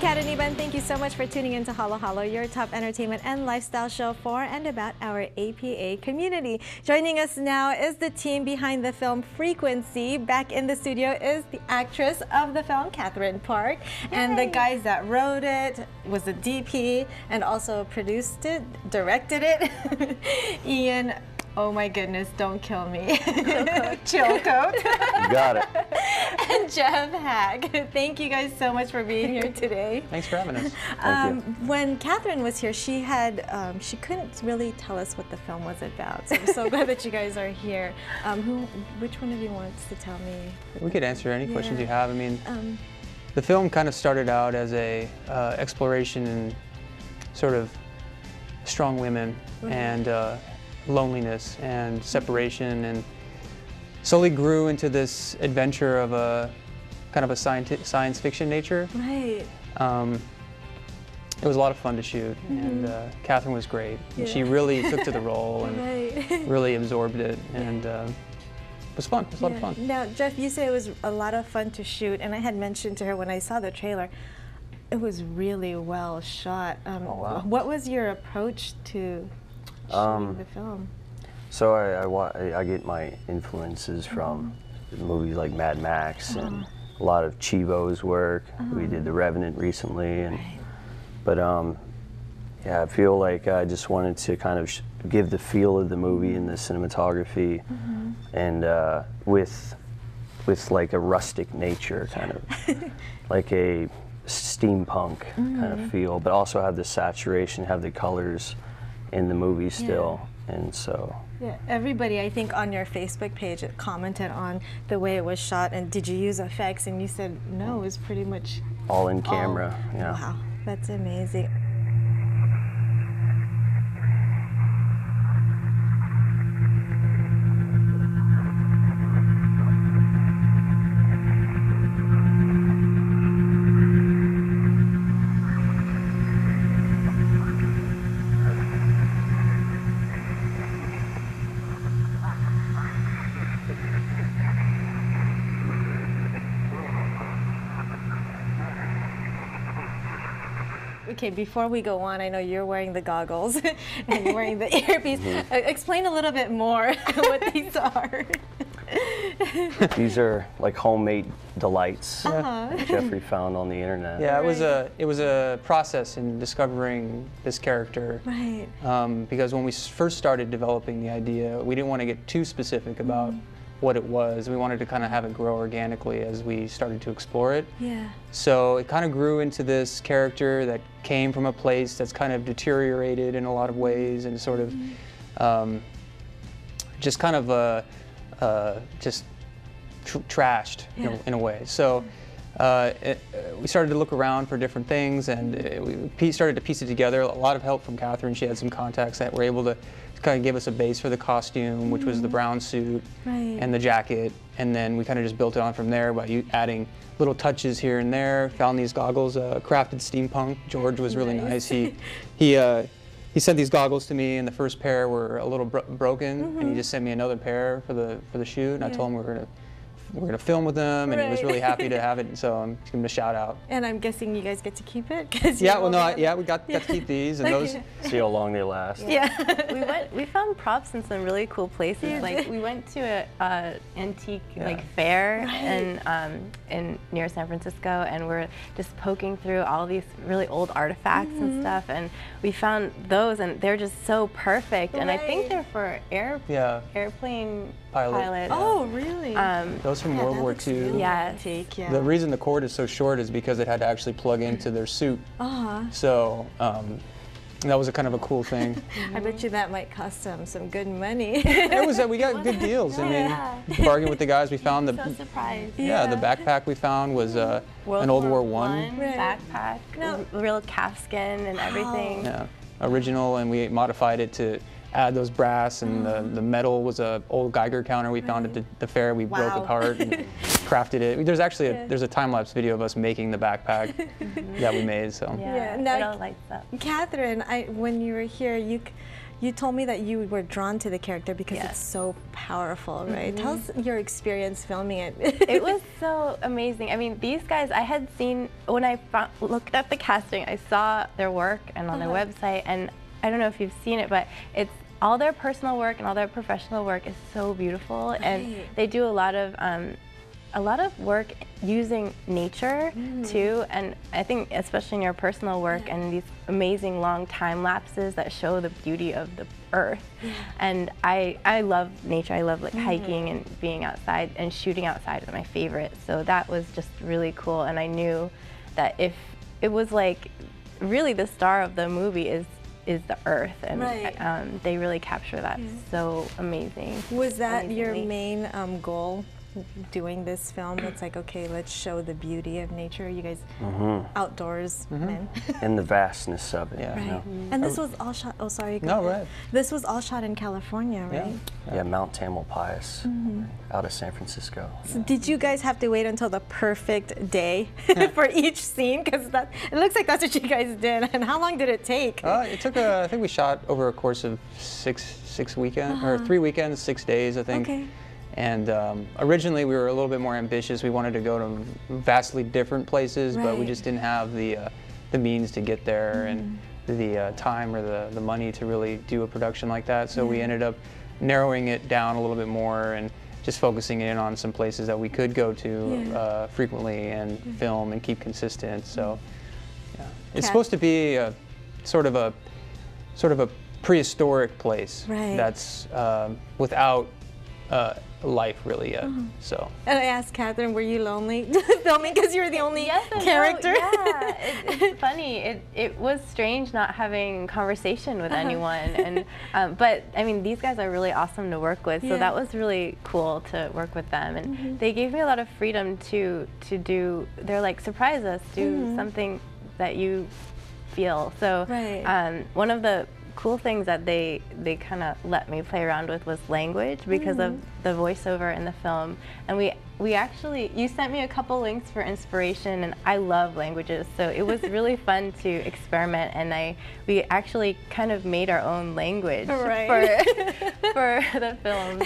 Kat and Iniba, and thank you so much for tuning in to Halo Halo, your top entertainment and lifestyle show for and about our APA community. Joining us now is the team behind the film Frequency. Back in the studio is the actress of the film, Katherine Park, and the guys that wrote it, was the DP, and also produced it, directed it, Ian. Oh my goodness, don't kill me. Chilcote. You got it. And Geoff Haack. Thank you guys so much for being here today. Thanks for having us. When Katherine was here, she couldn't really tell us what the film was about. So I'm so glad that you guys are here. Which one of you wants to tell me? We could answer any questions you have. I mean, the film kind of started out as a exploration in sort of strong women and loneliness and separation, and slowly grew into this adventure of a kind of a science fiction nature. Right. It was a lot of fun to shoot, and Katherine was great. Yeah. She really took to the role and really absorbed it, and it was fun. It was a lot of fun. Now, Geoff, you say it was a lot of fun to shoot, and I had mentioned to her when I saw the trailer, it was really well shot. Oh, wow. What was your approach to shooting the film? So I get my influences from movies like Mad Max and a lot of Chivo's work. We did The Revenant recently, and but yeah, I feel like I just wanted to kind of give the feel of the movie and the cinematography, and with like a rustic nature, kind of like a steampunk kind of feel, but also have the saturation, have the colors in the movie still, and so. Yeah, everybody, I think, on your Facebook page commented on the way it was shot, and did you use effects? And you said no, it was pretty much all in camera. Yeah. Wow, that's amazing. Okay, before we go on, I know you're wearing the goggles and you're wearing the earpiece. Explain a little bit more what these are. These are like homemade delights Jeffrey found on the internet. Yeah, it was a process in discovering this character. Right. Because when we first started developing the idea, we didn't want to get too specific about what it was. We wanted to kind of have it grow organically as we started to explore it. Yeah. So it kind of grew into this character that came from a place that's kind of deteriorated in a lot of ways, and sort of just kind of just trashed in a way. So we started to look around for different things, and we started to piece it together. A lot of help from Katherine. She had some contacts that were able to kind of give us a base for the costume, which was the brown suit and the jacket, and then we kind of just built it on from there by adding little touches here and there. Found these goggles, crafted steampunk. George was really nice. He sent these goggles to me, and the first pair were a little broken, and he just sent me another pair for the shoot. And I told him we're gonna film with them, and he was really happy to have it. So I'm just giving him a shout out. And I'm guessing you guys get to keep it, we got to keep these, and those. See how long they last. We found props in some really cool places. Like we went to a antique fair in near San Francisco, and we're just poking through all these really old artifacts and stuff, and we found those, and they're just so perfect. And I think they're for airplane pilots. Oh, really? Those from World War II. Yes. The reason the cord is so short is because it had to actually plug into their suit. So that was a kind of a cool thing. I bet you that might cost them some good money. We got good deals. I mean, bargained with the guys. We found the so surprised. Yeah, the backpack we found was an old World War I backpack, real calfskin and everything. Yeah, original, and we modified it to add those brass, and the metal was a old Geiger counter we found at the fair. We broke apart and crafted it. There's actually there's a time-lapse video of us making the backpack that we made. So now, it all lights up. Katherine, when you were here, You told me that you were drawn to the character because it's so powerful, right? Tell us your experience filming it. It was so amazing. I mean, these guys, I had seen, when I looked at the casting, I saw their work and on their website, and I don't know if you've seen it, but it's all their personal work and all their professional work is so beautiful, and they do a lot of work using nature too, and I think especially in your personal work and these amazing long time lapses that show the beauty of the earth. And I love nature. I love like hiking and being outside, and shooting outside is my favorite. So that was just really cool, and I knew that if it was like really the star of the movie is the earth, and they really capture that so amazing. Was that your main goal, doing this film? It's like, okay, let's show the beauty of nature. You guys outdoors men. And the vastness of it. Right. You know? And this was all shot, this was all shot in California, right? Yeah, Mount Tamalpais, out of San Francisco. So did you guys have to wait until the perfect day for each scene? Because it looks like that's what you guys did. And how long did it take? It took, I think we shot over a course of six weekends, or 3 weekends, 6 days, I think. Okay. And originally we were a little bit more ambitious. We wanted to go to vastly different places, but we just didn't have the means to get there and the time or the money to really do a production like that. So we ended up narrowing it down a little bit more and just focusing in on some places that we could go to frequently and film and keep consistent. So it's supposed to be a sort of a prehistoric place that's without life really yet. So. And I asked Katherine, were you lonely filming because you were the only character? No, it's funny. It was strange not having conversation with anyone, and but I mean, these guys are really awesome to work with, so that was really cool to work with them, and they gave me a lot of freedom to do. They're like, surprise us, do something that you feel. So one of the cool things that they kind of let me play around with was language, because of the voiceover in the film. And we actually, you sent me a couple links for inspiration, and I love languages, so it was really fun to experiment, and we actually kind of made our own language for the film.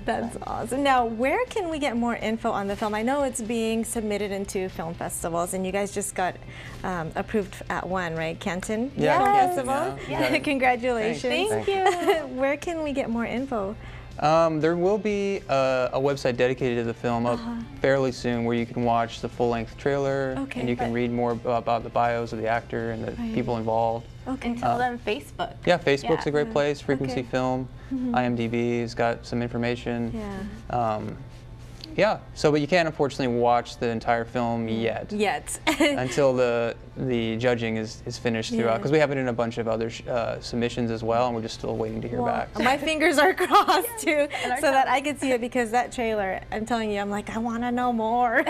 That's awesome. Now, where can we get more info on the film? I know it's being submitted into film festivals, and you guys just got approved at one, right? Canton Film Festival. Congratulations. Thank you. Where can we get more info? There will be a website dedicated to the film up fairly soon, where you can watch the full-length trailer, and you can read more about the bios of the actor and the people involved. Until then, Facebook. Yeah, Facebook's a great place. Frequency Film, IMDb's got some information. But you can't unfortunately watch the entire film yet. Until the judging is finished throughout, because we have it in a bunch of other submissions as well, and we're just still waiting to hear back. My fingers are crossed too, so that I can see it, because that trailer, I'm telling you, I'm like, I want to know more.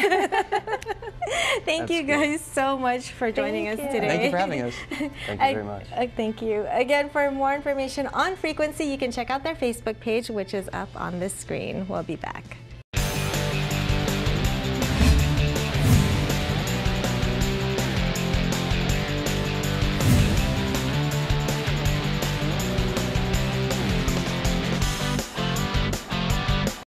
Thank you guys so much for joining us today. Thank you for having us. Thank you very much. Thank you. Again, for more information on Frequency, you can check out their Facebook page, which is up on the screen. We'll be back.